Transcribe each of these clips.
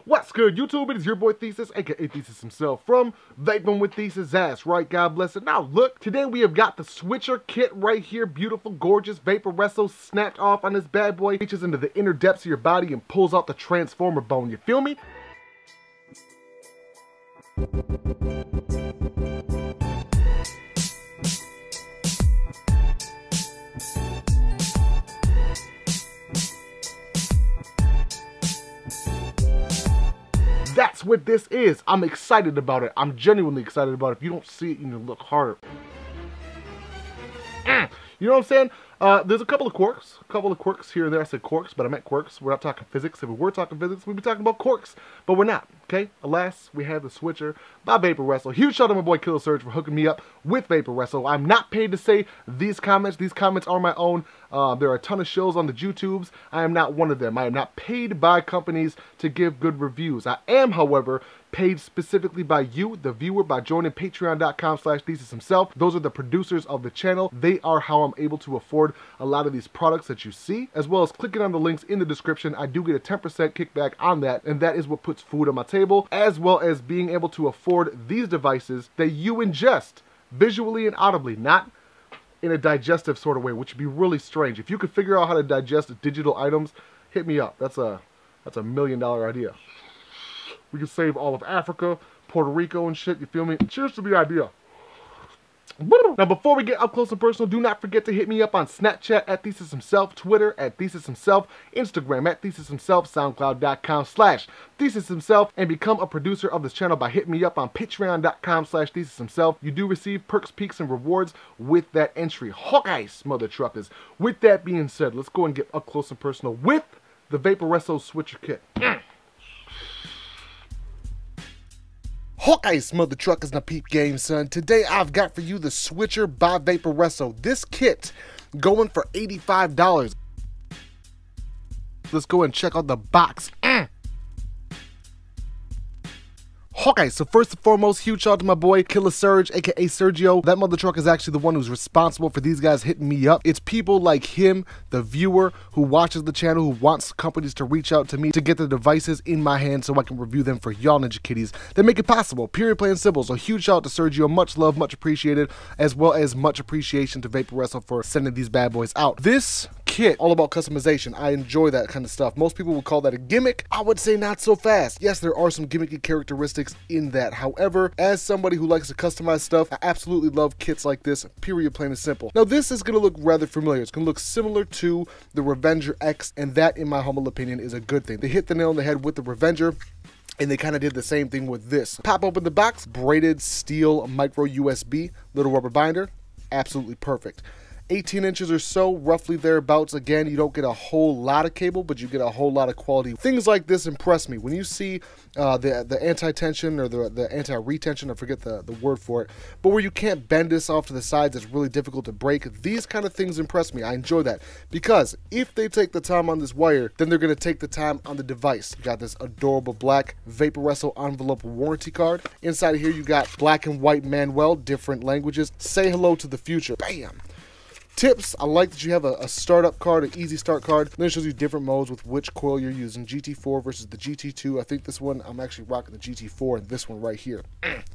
What's good, YouTube? It is your boy Thesis, aka Thesis himself, from Vaping with Thesis. That's right, God bless it. Now look, today we have got the switcher kit right here. Beautiful, gorgeous Vaporesso snapped off on this bad boy. Reaches into the inner depths of your body and pulls out the transformer bone. You feel me? That's what this is. I'm excited about it. I'm genuinely excited about it. If you don't see it, you need to look harder. You know what I'm saying? There's a couple of quirks here and there. I said quirks, but I meant quirks. We're not talking physics. If we were talking physics, we'd be talking about quirks, but we're not, okay? Alas, we have the switcher by Vaporesso. Huge shout out to my boy Killer Surge for hooking me up with Vaporesso. I'm not paid to say these comments. These comments are my own. There are a ton of shows on the YouTubes. I am not one of them. I am not paid by companies to give good reviews. I am, however, paid specifically by you, the viewer, by joining patreon.com/ThesisHimself. Those are the producers of the channel. They are how I'm able to afford a lot of these products that you see, as well as clicking on the links in the description. I do get a 10% kickback on that, and that is what puts food on my table, as well as being able to afford these devices that you ingest visually and audibly, not in a digestive sort of way, which would be really strange. If you could figure out how to digest digital items, hit me up. That's a $1 million idea. We can save all of Africa, Puerto Rico and shit, you feel me? Cheers to the idea. Now before we get up close and personal, do not forget to hit me up on Snapchat at ThesisHimself, Twitter at ThesisHimself, Instagram at ThesisHimself, SoundCloud.com/ThesisHimself, and become a producer of this channel by hitting me up on Patreon.com/ThesisHimself. You do receive perks, peaks, and rewards with that entry. Hawkeyes, mother truckers. With that being said, let's go and get up close and personal with the Vaporesso switcher kit. Hawkeyes, mother truckers, na peep game, son. Today I've got for you the switcher by Vaporesso. This kit going for $85. Let's go and check out the box. Okay, so first and foremost, huge shout out to my boy Killer Surge, aka Sergio. That mother truck is actually the one who's responsible for these guys hitting me up. It's people like him, the viewer, who watches the channel, who wants companies to reach out to me to get the devices in my hand so I can review them for y'all Ninja Kitties. They make it possible, period, plain and simple. So huge shout out to Sergio, much love, much appreciated, as well as much appreciation to Vaporesso for sending these bad boys out. This kit, all about customization. I enjoy that kind of stuff. Most people would call that a gimmick. I would say not so fast. Yes, there are some gimmicky characteristics in that. However, as somebody who likes to customize stuff, I absolutely love kits like this, period, plain and simple. Now this is going to look rather familiar. It's going to look similar to the Revenger X, and that, in my humble opinion, is a good thing. They hit the nail on the head with the Revenger, and they kind of did the same thing with this. Pop open the box, braided steel micro USB, little rubber binder, absolutely perfect. 18 inches or so, roughly thereabouts. Again, you don't get a whole lot of cable, but you get a whole lot of quality. Things like this impress me. When you see the anti-tension or the anti-retention, I forget the word for it, but where you can't bend this off to the sides, it's really difficult to break. These kind of things impress me. I enjoy that, because if they take the time on this wire, then they're going to take the time on the device. You got this adorable black Vaporesso envelope warranty card. Inside of here, you got black and white manual, different languages. Say hello to the future. Bam! Tips, I like that you have a startup card, an easy start card. Then it shows you different modes with which coil you're using. GT4 versus the GT2. I think this one, I'm actually rocking the GT4 and this one right here.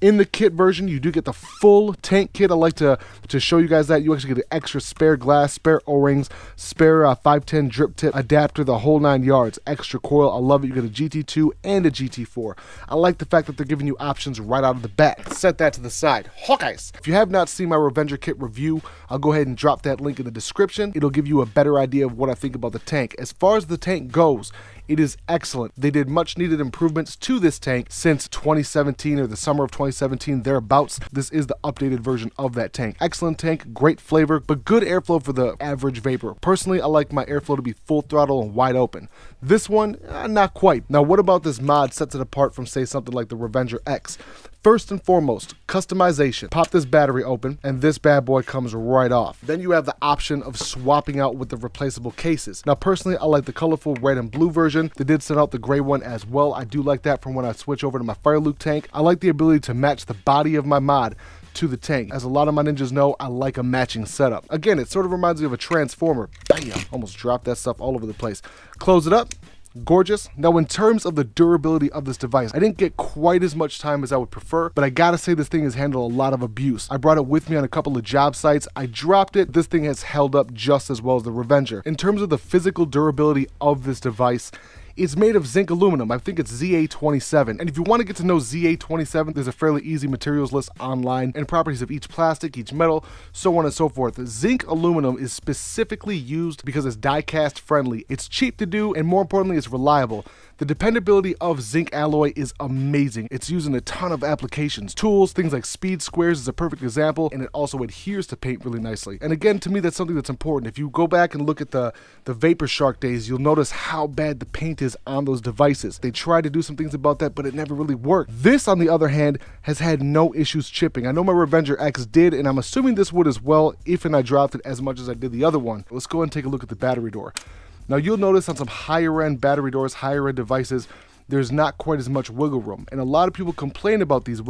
In the kit version, you do get the full tank kit. I like to show you guys that. You actually get an extra spare glass, spare O-rings, spare 510 drip tip adapter, the whole 9 yards. Extra coil, I love it. You get a GT2 and a GT4. I like the fact that they're giving you options right out of the bat. Set that to the side. Hawkeyes. If you have not seen my Revenger kit review, I'll go ahead and drop that link in the description. It'll give you a better idea of what I think about the tank. As far as the tank goes, it is excellent. They did much needed improvements to this tank since 2017 or the summer of 2017, thereabouts. This is the updated version of that tank. Excellent tank, great flavor, but good airflow for the average vapor. Personally, I like my airflow to be full throttle and wide open. This one, not quite. Now, what about this mod sets it apart from, say, something like the Revenger X? First and foremost, customization. Pop this battery open and this bad boy comes right off. Then you have the option of swapping out with the replaceable cases. Now personally, I like the colorful red and blue version. They did send out the gray one as well. I do like that from when I switch over to my Fire Luke tank. I like the ability to match the body of my mod to the tank. As a lot of my ninjas know, I like a matching setup. Again, it sort of reminds me of a transformer. Bam! Almost dropped that stuff all over the place. Close it up. Gorgeous. Now, in terms of the durability of this device, I didn't get quite as much time as I would prefer, but I gotta say this thing has handled a lot of abuse. I brought it with me on a couple of job sites. I dropped it. This thing has held up just as well as the Revenger. In terms of the physical durability of this device, it's made of zinc aluminum. I think it's ZA27. And if you want to get to know ZA27, there's a fairly easy materials list online and properties of each plastic, each metal, so on and so forth. Zinc aluminum is specifically used because it's die-cast friendly. It's cheap to do, and more importantly, it's reliable. The dependability of zinc alloy is amazing. It's used in a ton of applications. Tools, things like speed squares is a perfect example, and it also adheres to paint really nicely. And again, to me, that's something that's important. If you go back and look at the Vapor Shark days, you'll notice how bad the paint is on those devices. They tried to do some things about that, but it never really worked. This, on the other hand, has had no issues chipping. I know my Revenger X did, and I'm assuming this would as well if and I dropped it as much as I did the other one. Let's go ahead and take a look at the battery door. Now, you'll notice on some higher end battery doors, higher end devices, there's not quite as much wiggle room. And a lot of people complain about this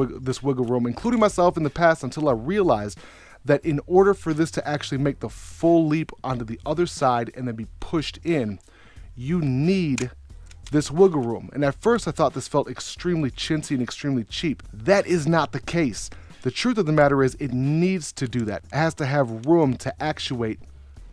wiggle room, including myself in the past, until I realized that in order for this to actually make the full leap onto the other side and then be pushed in, you need this wiggle room. And at first I thought this felt extremely chintzy and extremely cheap. That is not the case. The truth of the matter is it needs to do that. It has to have room to actuate,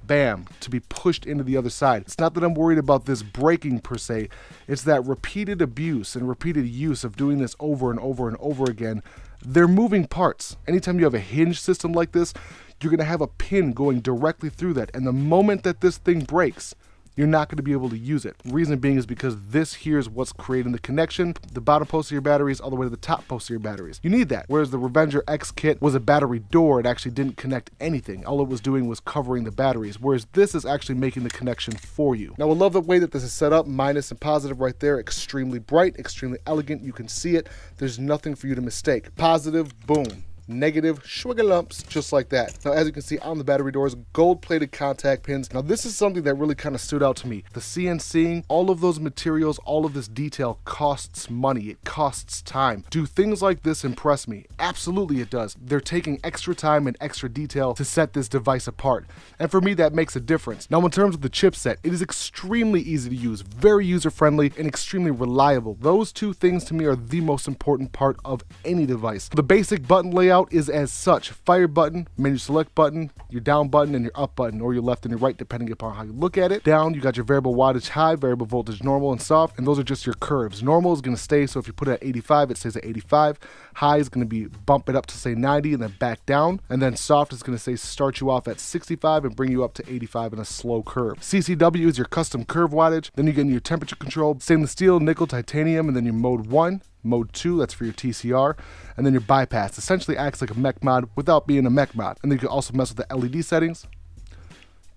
bam, to be pushed into the other side. It's not that I'm worried about this breaking per se, it's that repeated abuse and repeated use of doing this over and over and over again. They're moving parts. Anytime you have a hinge system like this, you're gonna have a pin going directly through that, and the moment that this thing breaks, you're not going to be able to use it. Reason being is because this here is what's creating the connection, the bottom post of your batteries all the way to the top post of your batteries. You need that. Whereas the Revenger X kit was a battery door, it actually didn't connect anything. All it was doing was covering the batteries, whereas this is actually making the connection for you. Now, I love the way that this is set up, minus and positive right there, extremely bright, extremely elegant. You can see it. There's nothing for you to mistake. Positive, boom. Negative, lumps, just like that. Now, as you can see on the battery doors, gold-plated contact pins. Now, this is something that really kind of stood out to me. The CNCing, all of those materials, all of this detail costs money. It costs time. Do things like this impress me? Absolutely it does. They're taking extra time and extra detail to set this device apart. And for me, that makes a difference. Now, in terms of the chipset, it is extremely easy to use, very user-friendly, and extremely reliable. Those two things to me are the most important part of any device. The basic button layout is as such: fire button, menu select button, your down button, and your up button, or your left and your right depending upon how you look at it. Down, you got your variable wattage high, variable voltage normal, and soft, and those are just your curves. Normal is going to stay, so if you put it at 85, it stays at 85. High is going to be bump it up to say 90 and then back down, and then soft is going to say start you off at 65 and bring you up to 85 in a slow curve. CCW is your custom curve wattage. Then you get into your temperature control, stainless steel, nickel, titanium, and then your mode 1. Mode 2, that's for your TCR, and then your bypass. Essentially acts like a mech mod without being a mech mod. And then you can also mess with the LED settings.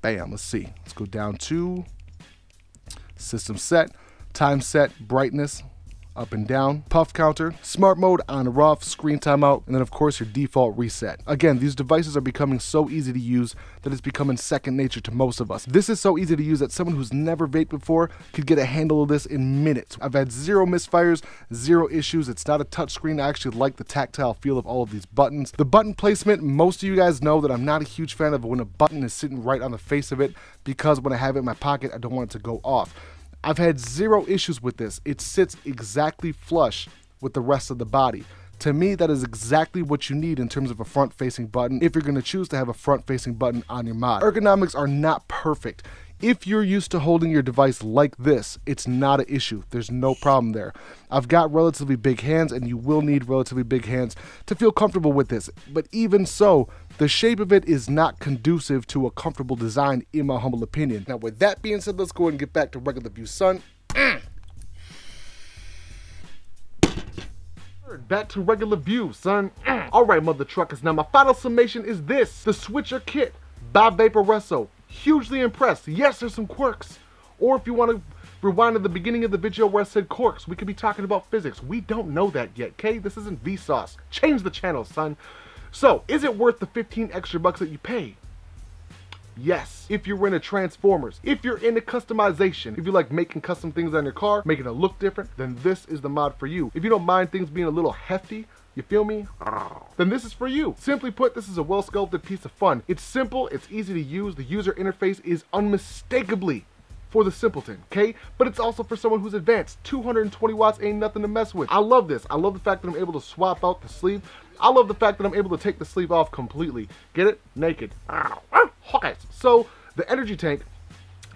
Bam, let's see. Let's go down to system set, time set, brightness, up and down, puff counter, smart mode, on or off, screen timeout, and then of course your default reset. Again, these devices are becoming so easy to use that it's becoming second nature to most of us. This is so easy to use that someone who's never vaped before could get a handle of this in minutes. I've had zero misfires, zero issues. It's not a touchscreen. I actually like the tactile feel of all of these buttons. The button placement, most of you guys know that I'm not a huge fan of when a button is sitting right on the face of it, because when I have it in my pocket, I don't want it to go off. I've had zero issues with this. It sits exactly flush with the rest of the body. To me, that is exactly what you need in terms of a front-facing button if you're going to choose to have a front-facing button on your mod. Ergonomics are not perfect. If you're used to holding your device like this, it's not an issue. There's no problem there. I've got relatively big hands, and you will need relatively big hands to feel comfortable with this. But even so, the shape of it is not conducive to a comfortable design, in my humble opinion. Now, with that being said, let's go ahead and get back to regular view, son. Back to regular view, son. Alright, mother truckers. Now, my final summation is this: the switcher kit by VaporWithThesis. Hugely impressed. Yes, there's some quirks. Or if you want to rewind to the beginning of the video where I said quirks, we could be talking about physics. We don't know that yet, okay? This isn't Vsauce. Change the channel, son. So, is it worth the 15 extra bucks that you pay? Yes, if you're into Transformers, if you're into customization, if you like making custom things on your car, making it look different, then this is the mod for you. If you don't mind things being a little hefty, You feel me? Then this is for you. Simply put, this is a well-sculpted piece of fun. It's simple, it's easy to use, the user interface is unmistakably for the simpleton, okay? But it's also for someone who's advanced. 220 watts ain't nothing to mess with. I love this. I love the fact that I'm able to swap out the sleeve. I love the fact that I'm able to take the sleeve off completely. Get it? Naked. Okay. So the energy tank,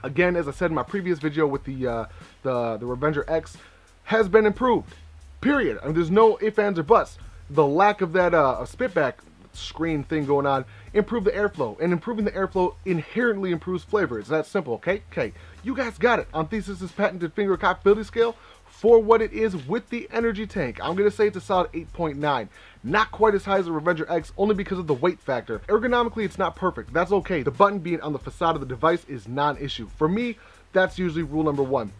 again, as I said in my previous video with the Revenger X, has been improved. Period. I mean, there's no ifs, ands, or buts. The lack of that spitback screen thing going on improved the airflow, and improving the airflow inherently improves flavor. It's that simple, okay? Okay, you guys got it. On Thesis's patented finger cockability scale, for what it is with the energy tank, I'm gonna say it's a solid 8.9. Not quite as high as the Revenger X, only because of the weight factor. Ergonomically, it's not perfect. That's okay. The button being on the facade of the device is non-issue. For me, that's usually rule number one.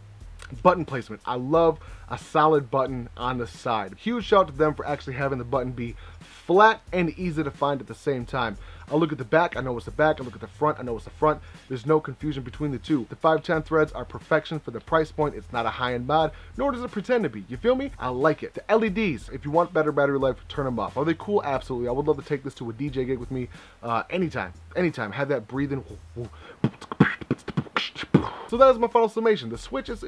Button placement. I love a solid button on the side. Huge shout out to them for actually having the button be flat and easy to find at the same time. I look at the back, I know it's the back. I look at the front, I know it's the front. There's no confusion between the two. The 510 threads are perfection for the price point. It's not a high-end mod, nor does it pretend to be. You feel me? I like it. The LEDs, if you want better battery life, turn them off. Are they cool? Absolutely. I would love to take this to a DJ gig with me anytime. Anytime. Have that breathing. So that is my final summation. The Switch is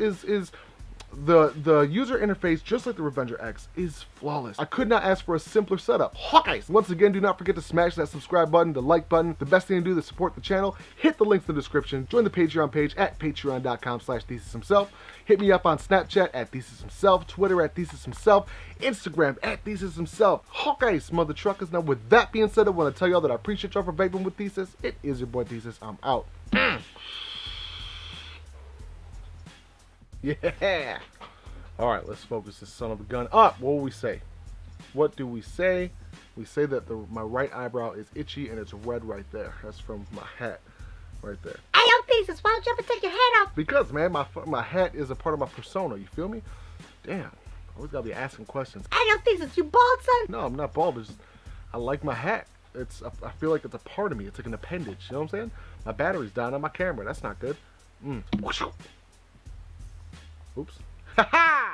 the user interface, just like the Revenger X, is flawless. I could not ask for a simpler setup. Hawkeyes! Once again, do not forget to smash that subscribe button, the like button. The best thing to do to support the channel, hit the links in the description. Join the Patreon page at patreon.com/ThesisHimself. Hit me up on Snapchat at ThesisHimself, Twitter at ThesisHimself, Instagram at ThesisHimself. Hawkeyes, mother truckers. Now, with that being said, I want to tell y'all that I appreciate y'all for vaping with Thesis. It is your boy Thesis. I'm out. Yeah. All right, let's focus this son of a gun up. What will we say? What do we say? We say that my right eyebrow is itchy and it's red right there. That's from my hat right there. Hey, yo, Thesis, why don't you ever take your hat off? Because, man, my hat is a part of my persona. You feel me? Damn. I always gotta be asking questions. Hey, yo, Thesis, you bald, son? No, I'm not bald. I like my hat. I feel like it's a part of me. It's like an appendage. You know what I'm saying? My battery's down on my camera. That's not good. Oops. Ha ha!